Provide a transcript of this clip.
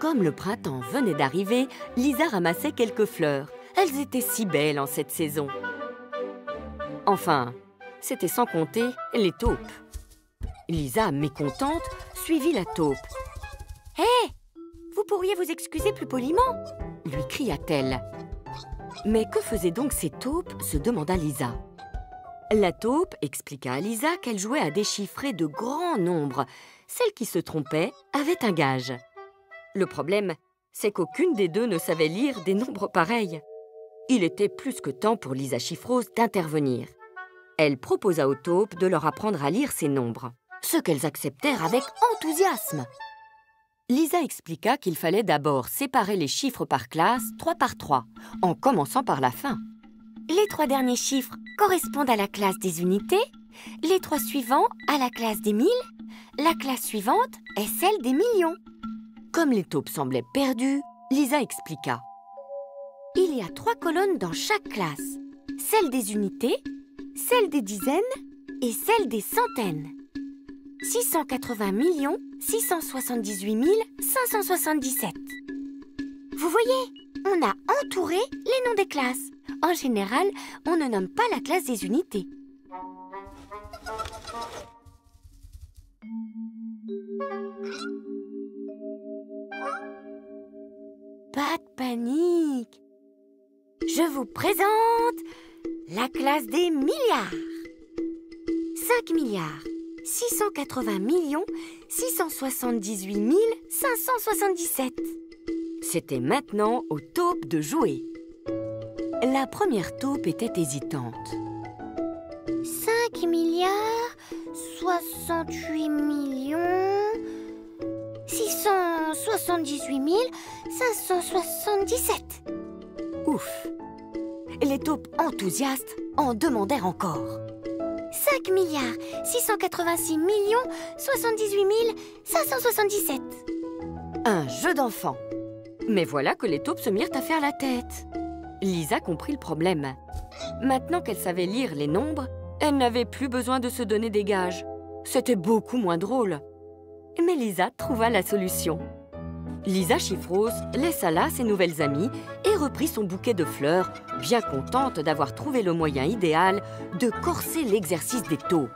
Comme le printemps venait d'arriver, Lisa ramassait quelques fleurs. Elles étaient si belles en cette saison. Enfin, c'était sans compter les taupes. Lisa, mécontente, suivit la taupe. « Hé, vous pourriez vous excuser plus poliment ?» lui cria-t-elle. Mais que faisaient donc ces taupes se demanda Lisa. La taupe expliqua à Lisa qu'elle jouait à déchiffrer de grands nombres. Celle qui se trompait avait un gage. Le problème, c'est qu'aucune des deux ne savait lire des nombres pareils. Il était plus que temps pour Lisa Chiffrose d'intervenir. Elle proposa aux taupes de leur apprendre à lire ces nombres, ce qu'elles acceptèrent avec enthousiasme. Lisa expliqua qu'il fallait d'abord séparer les chiffres par classe 3 par 3, en commençant par la fin. Les 3 derniers chiffres correspondent à la classe des unités, les 3 suivants à la classe des 1000, la classe suivante est celle des millions. Comme les taupes semblaient perdues, Lisa expliqua. Il y a 3 colonnes dans chaque classe, celle des unités, celle des dizaines et celle des centaines. 680 678 577. Vous voyez, on a entouré les noms des classes. En général, on ne nomme pas la classe des unités. Pas de panique. Je vous présente la classe des milliards. 5 milliards 680 678 577. C'était maintenant aux taupes de jouer. La première taupe était hésitante. 5 milliards 68 678 577. Ouf! Les taupes enthousiastes en demandèrent encore. 5 milliards 686 78 577. Un jeu d'enfant. Mais voilà que les taupes se mirent à faire la tête. Lisa comprit le problème. Maintenant qu'elle savait lire les nombres, elle n'avait plus besoin de se donner des gages. C'était beaucoup moins drôle. Mais Lisa trouva la solution. Lisa Chiffrose laissa là ses nouvelles amies et reprit son bouquet de fleurs, bien contente d'avoir trouvé le moyen idéal de corser l'exercice des taupes.